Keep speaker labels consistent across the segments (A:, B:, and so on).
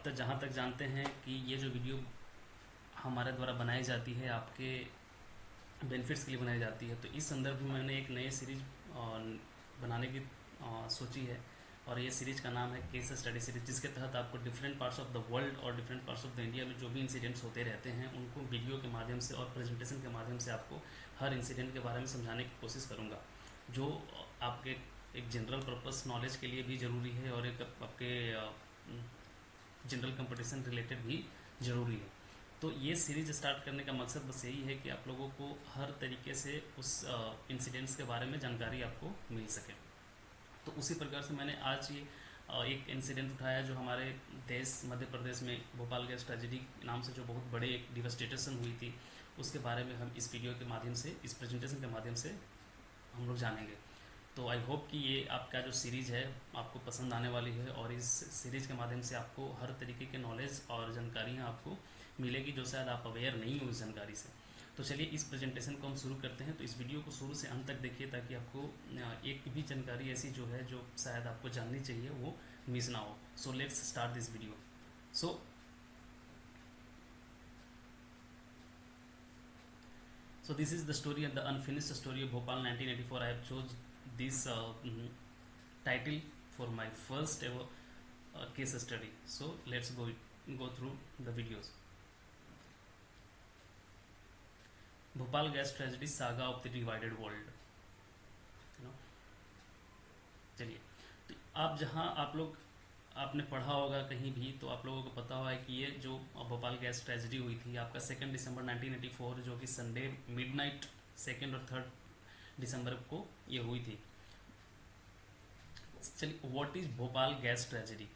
A: तो जहाँ तक जानते हैं कि ये जो वीडियो हमारे द्वारा बनाई जाती है आपके बेनिफिट्स के लिए बनाई जाती है, तो इस संदर्भ में मैंने एक नई सीरीज बनाने की सोची है। और ये सीरीज का नाम है केस स्टडी सीरीज, जिसके तहत आपको different parts of the world और different parts of the India में जो भी इंसिडेंट्स होते रहते हैं उनको वीडियो के माध्यम से और प्रेजेंटेशन के माध्यम से आपको हर इंसिडेंट के बारे में समझाने की कोशिश करूँगा, जो आपके एक जनरल पर्पस नॉलेज के लिए भी ज़रूरी है और एक आपके जनरल कंपटीशन रिलेटेड भी ज़रूरी है। तो ये सीरीज स्टार्ट करने का मकसद बस यही है कि आप लोगों को हर तरीके से उस इंसिडेंट्स के बारे में जानकारी आपको मिल सके। तो उसी प्रकार से मैंने आज ये एक इंसिडेंट उठाया जो हमारे देश मध्य प्रदेश में भोपाल गैस ट्रेजेडी नाम से जो बहुत बड़े एक डिवास्टेशन हुई थी, उसके बारे में हम इस वीडियो के माध्यम से, इस प्रेजेंटेशन के माध्यम से हम लोग जानेंगे। तो आई होप कि ये आपका जो सीरीज़ है आपको पसंद आने वाली है और इस सीरीज़ के माध्यम से आपको हर तरीके के नॉलेज और जानकारियाँ आपको मिलेगी जो शायद आप अवेयर नहीं हो इस जानकारी से। तो चलिए इस प्रेजेंटेशन को हम शुरू करते हैं। तो इस वीडियो को शुरू से अंत तक देखिए ताकि आपको एक भी जानकारी ऐसी जो है जो शायद आपको जाननी चाहिए वो मिस ना हो। So let's start this video. So this is the story and the unfinished story of Bhopal 1984. I have chose this title for my first ever case study. So let's go through the videos. Bhopal gas tragedy saga of the divided world. चलिए, तो आप जहाँ आप लोग आपने पढ़ा होगा कहीं भी, तो आप लोगों को पता होगा कि ये जो भोपाल गैस ट्रेजेडी हुई थी आपका 2 दिसंबर 1984, जो कि संडे मिडनाइट 2 और 3 दिसंबर को ये हुई थी। चलिए, what is Bhopal gas tragedy?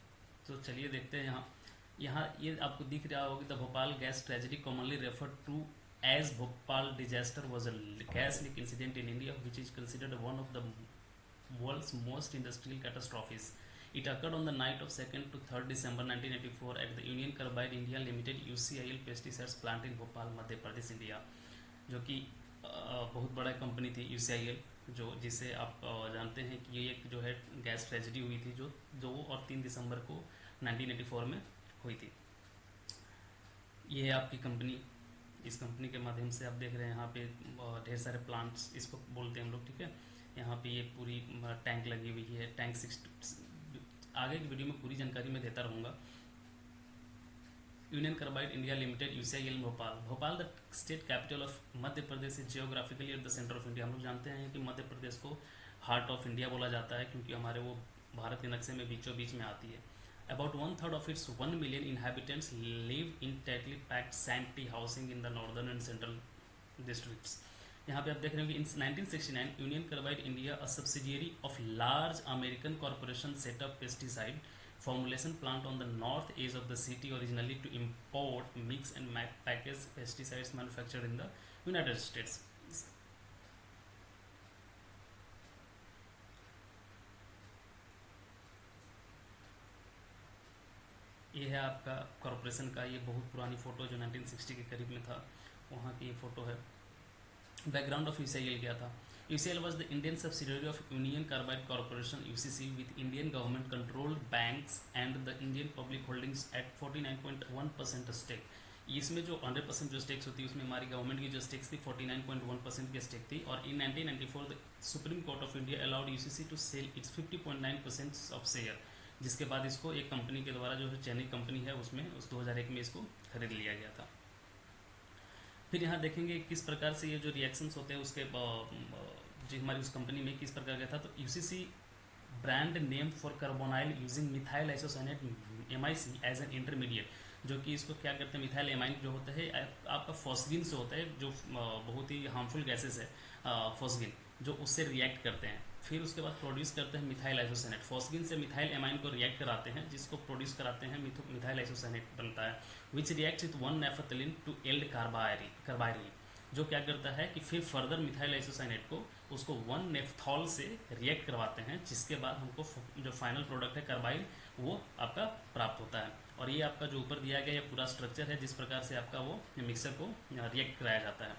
A: तो चलिए देखते हैं। यहाँ ये आपको दिख रहा होगा, the Bhopal gas tragedy commonly refer to as Bhopal disaster was a gas leak incident in India which is considered one of the world's most industrial catastrophes. It occurred on the night of 2nd to 3rd December 1984 at the Union Carbide India Limited UCIL pesticides plant in Bhopal, Madhya Pradesh, India, जो कि बहुत बड़ा company थी UCIL, जो जिसे आप जानते हैं कि ये एक जो है गैस ट्रेजेडी हुई थी जो 2 और 3 दिसंबर को 1984 में हुई थी। ये है आपकी कंपनी। इस कंपनी के माध्यम से आप देख रहे हैं यहाँ पे ढेर सारे प्लांट्स, इसको बोलते हैं हम लोग, ठीक है। यहाँ पे ये पूरी टैंक लगी हुई है। टैंक 6 आगे की वीडियो में पूरी जानकारी मैं देता रहूँगा। Union carbide India limited UCIL Bhopal. Bhopal the state capital of Madhya Pradesh is geographically at the centre of India. हम लोग जानते हैं कि मध्य प्रदेश को हार्ट ऑफ इंडिया बोला जाता है क्योंकि हमारे वो भारत के नक्शे में बीचों बीच में आती है। About 1/3 of its 1 million inhabitants live in tightly packed shanty housing in the northern and central districts. यहाँ पे आप देख रहे हो कि in 1969 Union Carbide India, a subsidiary of large American corporation, set up pesticide formulation plant on the north edge of the city, originally to import, mix and package pesticides manufactured in the United States. ये है आपका corporation का ये बहुत पुरानी photo जो 1960 के करीब में था, वहाँ की ये फ़ोटो है। बैकग्राउंड ऑफ UCIL क्या था? UCIL was the Indian subsidiary of Union Carbide Corporation UCC with Indian government controlled banks and the Indian public holdings at 49.1% stake. इसमें जो 100% जो स्टेक्स होती है उसमें हमारी गवर्नमेंट की जो स्टेक्स थी 49.1% की स्टेक थी। और in 1994 the supreme court of India allowed UCC to sell its 50.9% of share, जिसके बाद इसको एक कंपनी के द्वारा जो है चयनित कंपनी है उसमें उस 2001 में इसको खरीद लिया गया था। फिर यहाँ देखेंगे किस प्रकार से ये जो रिएक्शंस होते हैं उसके जो हमारी उस कंपनी में किस प्रकार का था। तो UCC brand name for carbonyl using methyl isocyanate MIC as an intermediate, जो कि इसको क्या करते हैं, मिथाइल एमाइन जो होता है आपका फॉस्गिन से होता है, जो बहुत ही हार्मफुल गैसेस है फॉस्गिन, जो उससे रिएक्ट करते हैं। फिर उसके बाद प्रोड्यूस करते हैं मिथाइल आइसोसाइनेट। फॉस्गिन से मिथाइल एमाइन को रिएक्ट कराते हैं, जिसको प्रोड्यूस कराते हैं मिथाइल आइसोसाइनेट बनता है, which reacts with 1 naphthalene to yield carbaryl, जो क्या करता है कि फिर फर्दर मिथाइल आइसोसाइनेट को उसको 1 नेफ्थॉल से रिएक्ट करवाते हैं, जिसके बाद हमको जो फाइनल प्रोडक्ट है कार्बाइल वो आपका प्राप्त होता है। और ये आपका जो ऊपर दिया गया है पूरा स्ट्रक्चर है जिस प्रकार से आपका वो मिक्सर को रिएक्ट कराया जाता है।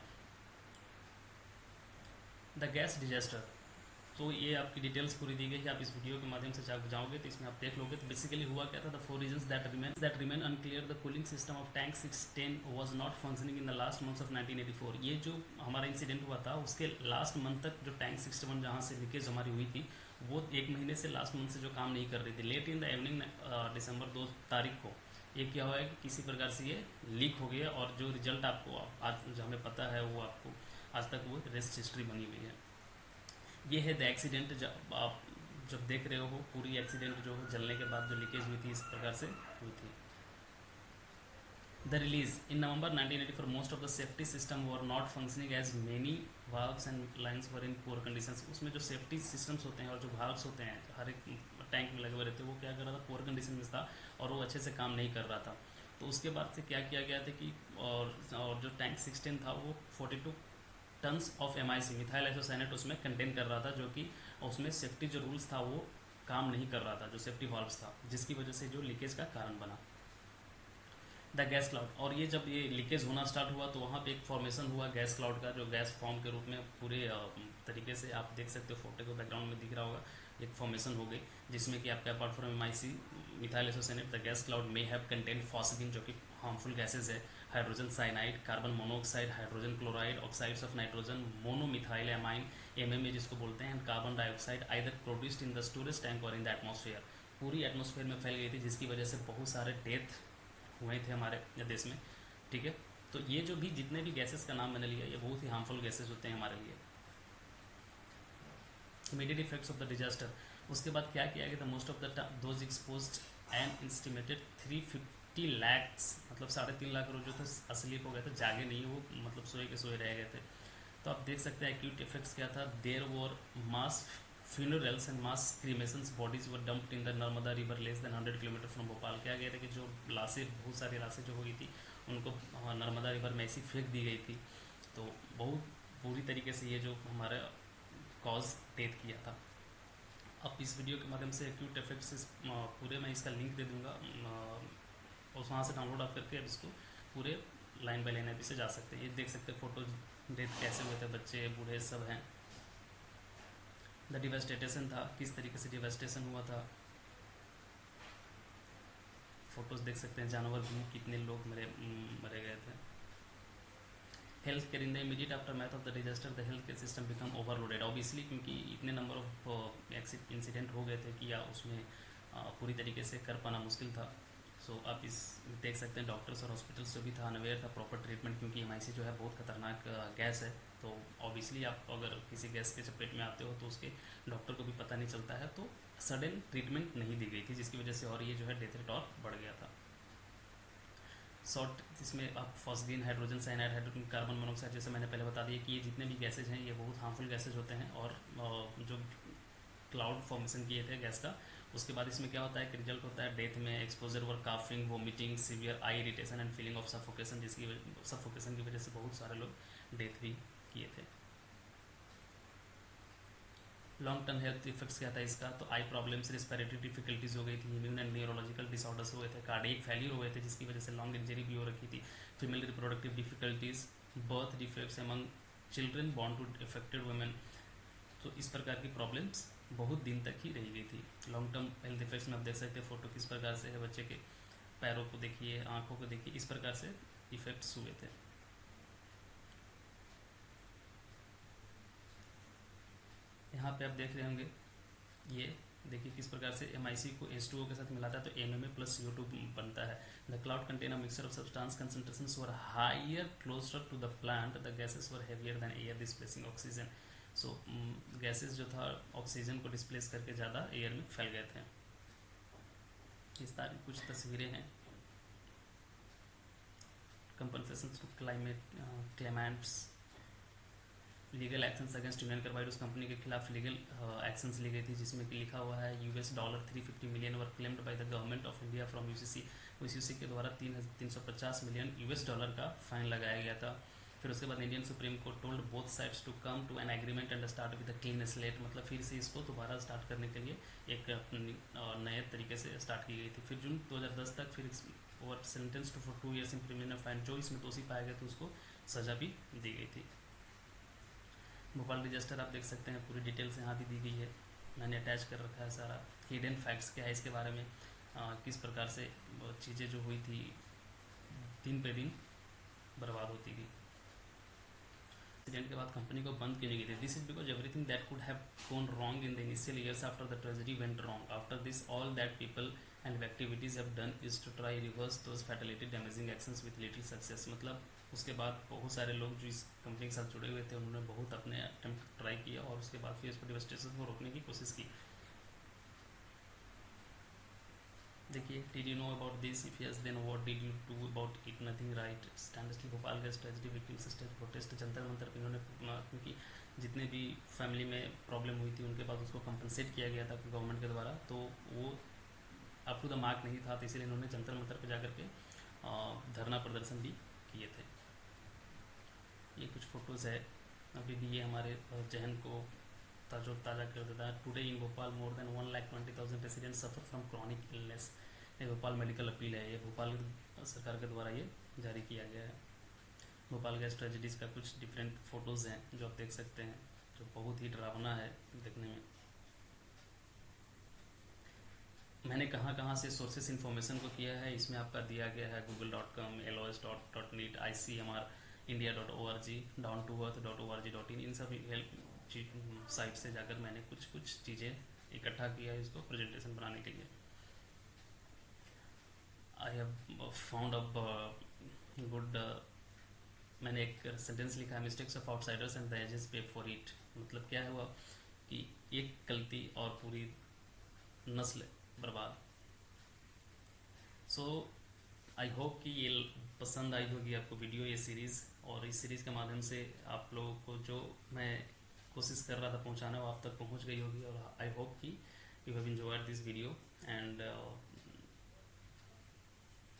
A: The gas disaster. तो ये आपकी डिटेल्स पूरी दी गई है, आप इस वीडियो के माध्यम से जाओगे तो इसमें आप देख लोगे। तो बेसिकली हुआ क्या था, the 4 reasons that remain unclear, the cooling system of tank 610 was not functioning in the last months of 1984। ये जो हमारा इंसिडेंट हुआ था उसके लास्ट मंथ तक जो टैंक 61 जहाँ से लीकेज हमारी हुई थी वो 1 महीने से लास्ट मंथ से जो काम नहीं कर रही थी। लेट इन द इवनिंग दिसंबर 2 तारीख को ये क्या हुआ है कि किसी प्रकार से ये लीक हो गया और जो रिजल्ट आपको आज जो हमें पता है वो आपको आज तक वो रेस्ट हिस्ट्री बनी हुई है। ये है द एक्सीडेंट। जब आप जब देख रहे हो पूरी एक्सीडेंट जो जलने के बाद जो लीकेज हुई थी इस प्रकार से हुई थी। The release in November 1984 most of the safety system were not functioning as many valves and lines were in poor conditions. उसमें जो सेफ्टी सिस्टम्स होते हैं और जो वाल्व्स होते हैं हर एक टैंक में लगे हुए रहते हैं वो क्या कर रहा था, पुअर कंडीशन में था और वो अच्छे से काम नहीं कर रहा था। तो उसके बाद से क्या किया गया था कि और जो टैंक 16 था वो 42 tons of MIC methyl isocyanate उसमें कंटेन कर रहा था, जो कि उसमें सेफ्टी जो रूल्स था वो काम नहीं कर रहा था, जो सेफ्टी वाल्व्स था, जिसकी वजह से जो लीकेज का कारण बना। द गैस क्लाउड, और ये जब ये लीकेज होना स्टार्ट हुआ तो वहाँ पे एक फॉर्मेशन हुआ गैस क्लाउड का, जो गैस फॉर्म के रूप में पूरे तरीके से आप देख सकते हो, फोटो को बैकग्राउंड में दिख रहा होगा, एक फॉर्मेशन हो गई जिसमें कि आपके apart from MIC methyl isocyanate the gas cloud may have contain phosphine, जो कि हार्मफुल गैसेज है, hydrogen cyanide, carbon monoxide, hydrogen chloride, oxides of nitrogen, monomethyl amine MMA जिसको बोलते हैं, and carbon dioxide either produced in the storage tank और in the atmosphere. पूरी atmosphere में फैल गई थी जिसकी वजह से बहुत सारे डेथ हुए थे हमारे देश में। ठीक है, तो ये जो भी जितने भी गैसेस का नाम मैंने लिया ये बहुत ही हार्मफुल गैसेस होते हैं हमारे लिए। Immediate effects of the disaster, उसके बाद क्या किया गया था, most of the those exposed and estimated 350 lakhs, मतलब 3.5 लाख लोग जो थे असलीप हो गए थे, जागे नहीं, वो मतलब सोए के सोए रह गए थे। तो आप देख सकते हैं एक्यूट इफेक्ट्स क्या था, there were mass funerals and mass cremations, bodies were dumped in the Narmada river less than 100 kilometre from Bhopal. क्या गया था कि जो लाशें, बहुत सारी लाशें जो हो गई थी उनको नर्मदा रिवर में ऐसी फेंक दी गई थी। तो बहुत पूरी तरीके से ये जो हमारा कॉज डेथ किया था। अब इस वीडियो के माध्यम से एक्यूट इफेक्ट्स पूरे मैं इसका लिंक दे दूँगा और वहाँ से डाउनलोड आप करके अब इसको पूरे लाइन बाय लाइन अभी से जा सकते हैं। ये देख सकते हैं फोटो, डेथ कैसे हुए थे, बच्चे बूढ़े सब हैं। द डिवेस्टेशन था, किस तरीके से डिवेस्टेशन हुआ था, फोटोज देख सकते हैं, जानवर भी कितने लोग मरे गए थे। Health care in the immediate after math of the disaster the health care system become overloaded, obviously क्योंकि इतने नंबर ऑफ इंसिडेंट हो गए थे कि या उसमें पूरी तरीके से कर पाना मुश्किल था। सो आप इस देख सकते हैं डॉक्टर्स और हॉस्पिटल्स जो भी था अनअवेयर था प्रॉपर ट्रीटमेंट, क्योंकि MIC जो है बहुत खतरनाक गैस है। तो ऑब्वियसली आप अगर किसी गैस के चपेट में आते हो तो उसके डॉक्टर को भी पता नहीं चलता है, तो सडन ट्रीटमेंट नहीं दी गई थी जिसकी वजह से और ये जो है डेथ रेट और बढ़ गया था। शॉर्ट इसमें आप phosphine, hydrogen cyanide, hydrogen carbon monoxide, जैसे मैंने पहले बता दिया कि ये जितने भी गैसेज हैं ये बहुत हार्मफुल गैसेज होते हैं। और जो क्लाउड फॉर्मेशन किए थे गैस का, उसके बाद इसमें क्या होता है कि रिजल्ट होता है डेथ में, exposure were coughing, vomiting, severe eye irritation and feeling of suffocation, जिसकी सफोकेशन की वजह से बहुत सारे लोग डेथ भी किए थे। लॉन्ग टर्म हेल्थ इफेक्ट्स क्या था इसका, तो आई प्रॉब्लम्स, रिस्पिरेटरी डिफिकल्टीज हो गई थी, इम्यून एंड न्यूरोलॉजिकल डिसऑर्डर्स हुए थे, कार्डियक फेलियर हुए थे जिसकी वजह से लॉन्ग इंजरी भी हो रखी थी, female reproductive difficulties, birth defects among children born to affected women. तो इस प्रकार की प्रॉब्लम्स बहुत दिन तक ही रह गई थी। लॉन्ग टर्म हेल्थ इफेक्ट्स में आप देख सकते हैं फोटो किस प्रकार से है, बच्चे के पैरों को देखिए, आंखों को देखिए, इस प्रकार से इफेक्ट्स हुए थे। यहाँ पे आप देख रहे होंगे, ये देखिए किस प्रकार से MIC को H2O के साथ मिलाता है तो MMA प्लस CO2 बनता है। The cloud contain a mixture of substance concentrations were higher closer to the plant, the gases were heavier than air displacing oxygen. So gases जो था ऑक्सीजन को डिस्प्लेस करके ज़्यादा एयर में फैल गए थे। इस तरह की कुछ तस्वीरें हैं। Compensation to claimants, legal actions against Union Carbide, उस कंपनी के खिलाफ लीगल एक्शंस ली गई थी जिसमें कि लिखा हुआ है $350 million were claimed by the government of India from UCC। UCC के द्वारा $350 मिलियन का फाइन लगाया गया था। फिर उसके बाद Indian supreme court told both sides to come to an agreement and start with a clean slate, मतलब फिर से इसको दोबारा स्टार्ट करने के लिए एक नए तरीके से स्टार्ट की गई थी। फिर जून 2010 तक फिर over sentence to for 2 years implement fine, जो इसमें दोषी पाया गया तो उसको सजा भी दी गई थी। भोपाल डिजास्टर आप देख सकते हैं, पूरी डिटेल्स यहाँ भी दी गई है, मैंने अटैच कर रखा है सारा। हिडन फैक्ट्स क्या है इसके बारे में, किस प्रकार से चीज़ें जो हुई थी दिन पे दिन बर्बाद होती गई। एक्सीडेंट के बाद कंपनी को बंद क्यों नहीं की थी? This is because everything that could have gone wrong in the initial years after the tragedy went wrong. After this all that people and activities have done is to try reverse those fatality damaging actions with little success. मतलब उसके बाद बहुत सारे लोग जो इस company के साथ जुड़े हुए थे उन्होंने बहुत अपने अटेम्प्ट ट्राई किया और उसके बाद फिर इसको डिवास्टेशन को रोकने की कोशिश की। देखिए, did you know about this? If yes then what did you do about it? Nothing right. Standardly Bhopal gas tragedy victims stage protest Jantar Mantar पे इन्होंने, क्योंकि जितने भी फैमिली में प्रॉब्लम हुई थी उनके बाद उसको कंपनसेट किया गया था गवर्नमेंट के द्वारा, तो वो अप टू द मार्क नहीं था, तो इसीलिए इन्होंने जंतर मंतर पर जाकर के धरना प्रदर्शन भी किए थे। ये कुछ फ़ोटोज़ है, अभी भी ये हमारे जहन को ताज़ा कर देता है। Today in Bhopal more than 1,20,000 residents suffer from chronic illness. ये भोपाल मेडिकल अपील है, ये भोपाल सरकार के द्वारा ये जारी किया गया है। भोपाल गैस ट्रेजिडीज़ का कुछ डिफरेंट फ़ोटोज़ हैं जो आप देख सकते हैं, जो बहुत ही डरावना है देखने में। मैंने कहाँ कहाँ से सोर्सेस इन्फॉर्मेशन को किया है इसमें आपका दिया गया है, google.com, los.net, ICMR, india.org, down2earth.org.in, इन सभी हेल्प साइट से जाकर मैंने कुछ कुछ चीज़ें इकट्ठा किया है इसको प्रेजेंटेशन बनाने के लिए। I have found a good, मैंने एक सेंटेंस लिखा है, mistakes of outsiders and the ages pay for it. मतलब क्या हुआ कि एक गलती और पूरी नस्ल बर्बाद। सो आई होप कि ये पसंद आई होगी आपको वीडियो, ये सीरीज़, और इस सीरीज़ के माध्यम से आप लोगों को जो मैं कोशिश कर रहा था पहुंचाना वो आप तक पहुंच गई होगी, और आई होप कि you have enjoyed this video and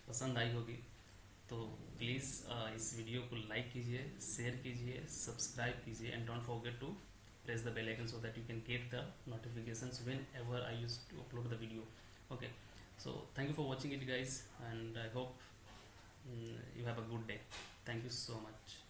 A: पसंद आई होगी। तो प्लीज़ इस वीडियो को लाइक कीजिए, शेयर कीजिए, सब्सक्राइब कीजिए, and don't forget to press the bell icon so that you can get the notifications whenever I used to upload the video. Okay, so thank you for watching it guys, and I hope you have a good day. Thank you so much.